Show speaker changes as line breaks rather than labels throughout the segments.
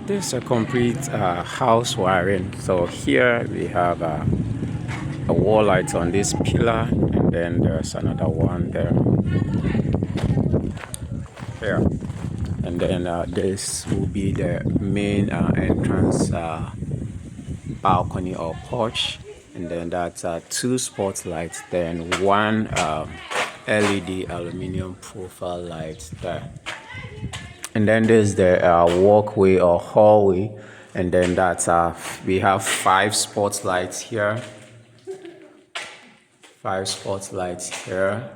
This is a complete house wiring. So here we have a wall light on this pillar, and then there's another one there. Here, and then this will be the main entrance balcony or porch, and then that's two spotlights, then one LED aluminum profile light there. And then there's the walkway or hallway, and then that's we have five spotlights here. Five spotlights here.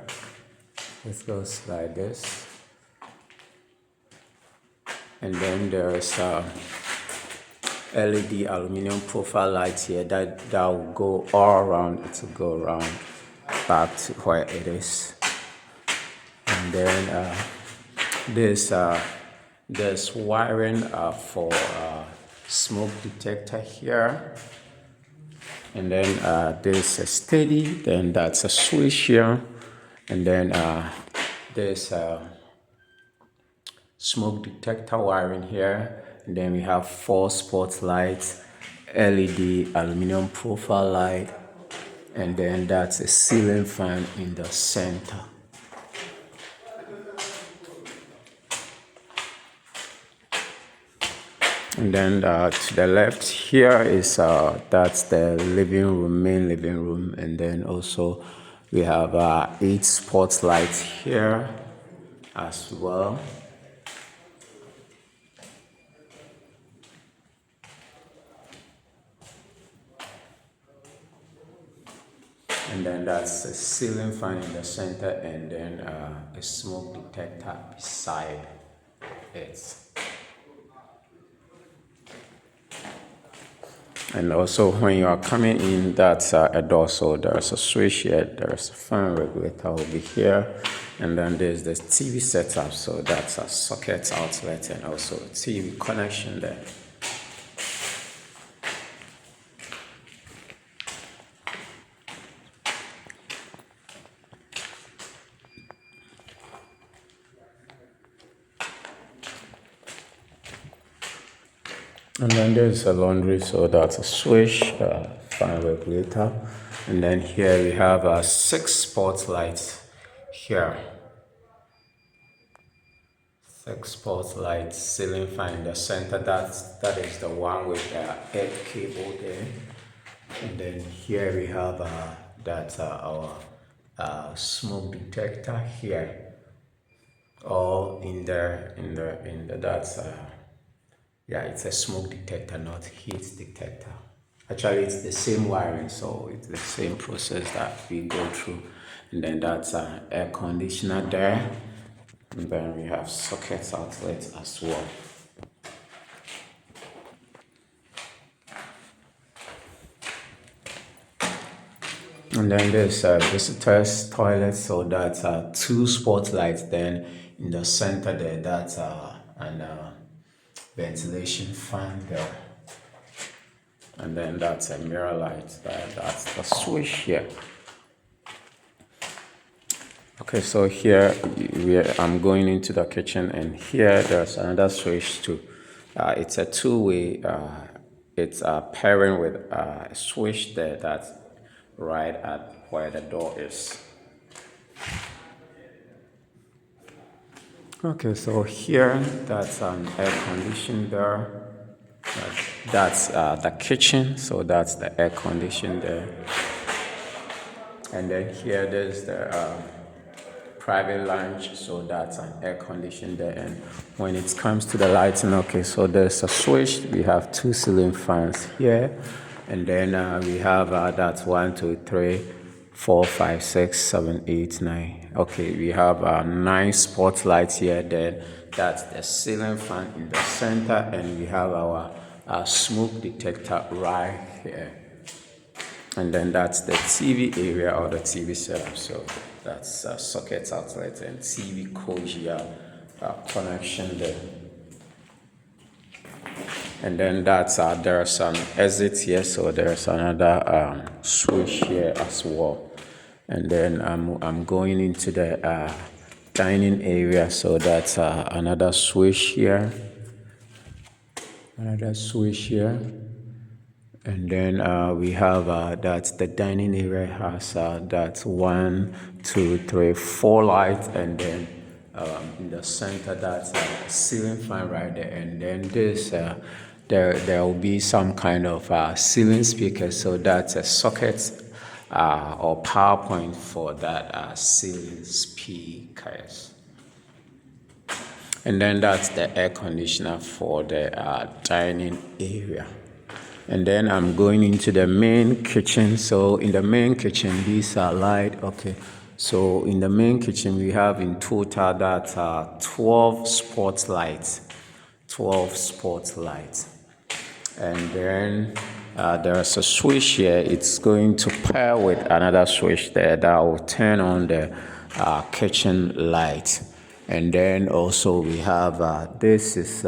It goes like this. And then there's LED aluminum profile lights here that will go all around. It will go around back to where it is. And then there's wiring for smoke detector here. And then there's a steady, then that's a switch here. And then there's smoke detector wiring here. And then we have four spotlights, LED aluminum profile light, and then that's a ceiling fan in the center. And then to the left here is that's the living room, main living room, and then also we have 8 spotlights here as well. And then that's a ceiling fan in the center, and then a smoke detector beside it. And also when you are coming in, that's a door, so there's a switch here, there's a fan regulator over here, and then there's the TV setup, so that's a socket outlet and also a TV connection there. And then there's a laundry, so that's a switch, fan regulator. And then here we have 6 spotlights here. 6 spotlights, ceiling fan in the center. That is the one with the head cable there. And then here we have that's our smoke detector here. All in there, that's yeah, it's a smoke detector, not heat detector. Actually, it's the same wiring, so it's the same process that we go through. And then that's an air conditioner there. And then we have socket outlets as well. And then there's a visitor's toilet, so that's 2 spotlights. Then in the center there, that's an ventilation fan there. And then that's a mirror light there. That's the switch here. Okay, so here I'm going into the kitchen, and here there's another switch too. It's a two-way. It's pairing with a switch there that's right at where the door is. Okay, so here that's an air conditioner there. That's the kitchen, so that's the air conditioner there. And then here there's the private lounge, so that's an air conditioner there. And when it comes to the lighting, okay, so there's a switch. We have 2 ceiling fans here, and then we have that's 1, 2, 3, 4, 5, 6, 7, 8, 9. Okay, we have 9 spotlights here. Then that's the ceiling fan in the center, and we have our smoke detector right here. And then that's the TV area or the TV setup. So that's socket outlet and TV coaxial connection there. And then that's there's an exit here, so there's another switch here as well. And then I'm going into the dining area, so that's another switch here. Another switch here. And then we have that the dining area has that 1, 2, 3, 4 lights, and then in the center that's a ceiling fan right there. And then this there will be some kind of ceiling speaker, so that's a socket or power point for that ceiling speakers. And then that's the air conditioner for the dining area. And then I'm going into the main kitchen. So in the main kitchen, these are light. Okay. So in the main kitchen, we have in total that 12 spotlights. 12 spotlights. And then there's a switch here. It's going to pair with another switch there that will turn on the kitchen light. And then also we have this is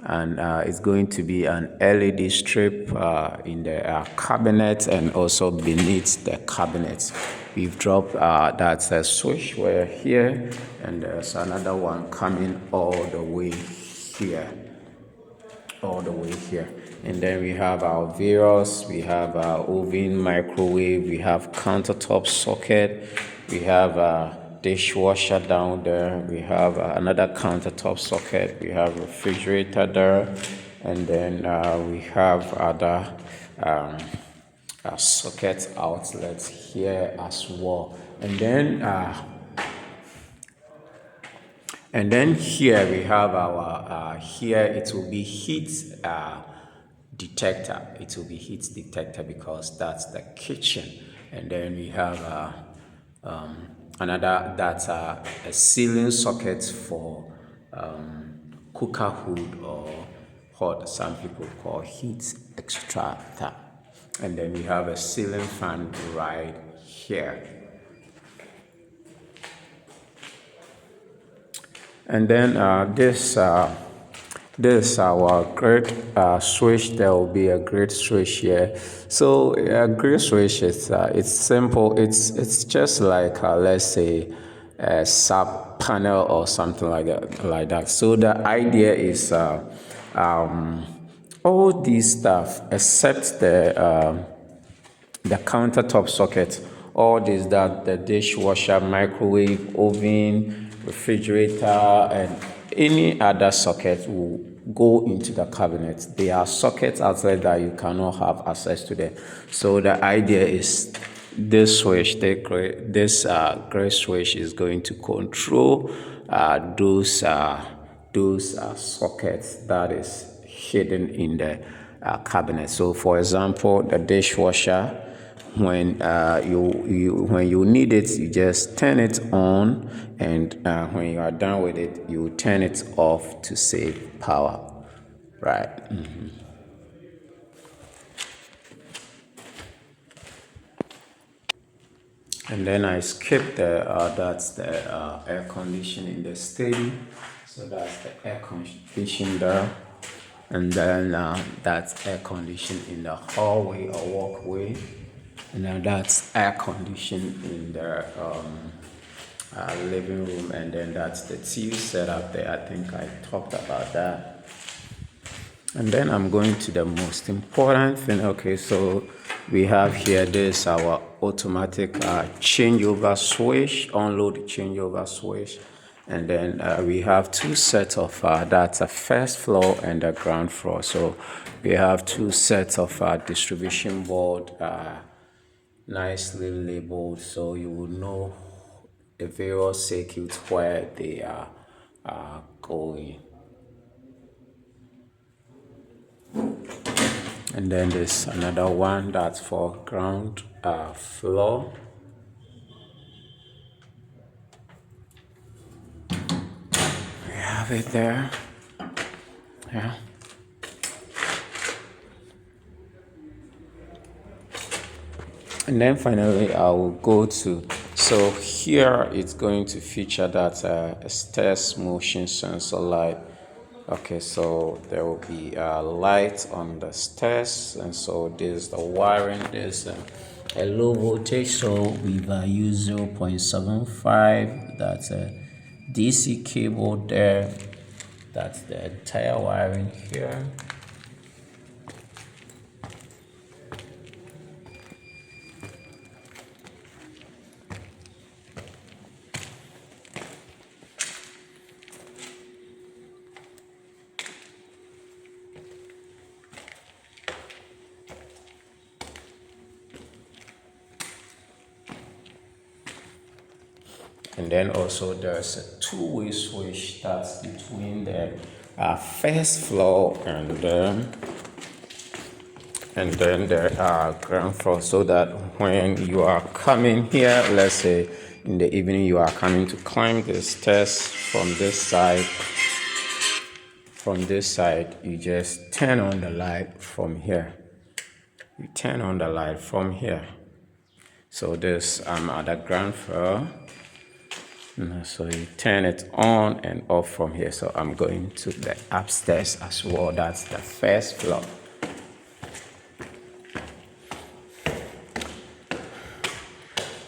and it's going to be an LED strip in the cabinet and also beneath the cabinet. We've dropped that's a switch wire here, and there's another one coming all the way here. And then we have our various, we have our oven, microwave, we have countertop socket, we have a dishwasher down there, we have another countertop socket, we have refrigerator there, and then we have other socket outlets here as well. And then here we have our, here it will be heat detector. It will be heat detector because that's the kitchen. And then we have another, that's a ceiling socket for cooker hood or what some people call heat extractor. And then we have a ceiling fan right here. And then this our grid switch. There will be a grid switch here. So a grid switch is it's simple. It's just like let's say a sub panel or something like that. So the idea is all these stuff except the countertop socket, all this, that the dishwasher, microwave, oven, refrigerator, and any other socket will go into the cabinet. There are sockets outside that you cannot have access to them. So the idea is this switch, this gray switch is going to control those sockets that is hidden in the cabinet. So for example, the dishwasher, when you need it, you just turn it on, and when you are done with it, you turn it off to save power, right? And then I skipped the that's the air conditioning in the steady, so that's the air conditioning there. And then that's air conditioning in the hallway or walkway. And then that's air conditioning in the living room. And then that's the TV setup there. I think I talked about that. And then I'm going to the most important thing. Okay, so we have here this our automatic changeover switch, onload changeover switch. And then we have two sets of that's a first floor and a ground floor. So we have two sets of distribution board, nicely labeled, so you will know the various circuits where they are going. And then there's another one that's for ground floor. We have it there. Yeah. And then finally, I will go to, so here it's going to feature that stairs motion sensor light. Okay, so there will be a light on the stairs, and so there's the wiring. There's a low voltage, so we've used 0.75. That's a DC cable there That's the entire wiring here. And then also there's a two-way switch that's between the first floor and then the ground floor, so that when you are coming here, let's say in the evening you are coming to climb the stairs from this side, you just turn on the light from here. You turn on the light from here. So this at the ground floor. So you turn it on and off from here. So I'm going to the upstairs as well. That's the first floor.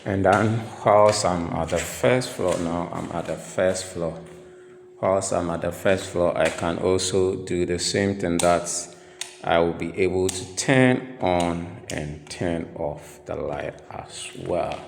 And then whilst I'm at the first floor now, Whilst I'm at the first floor, I can also do the same thing. That I will be able to turn on and turn off the light as well.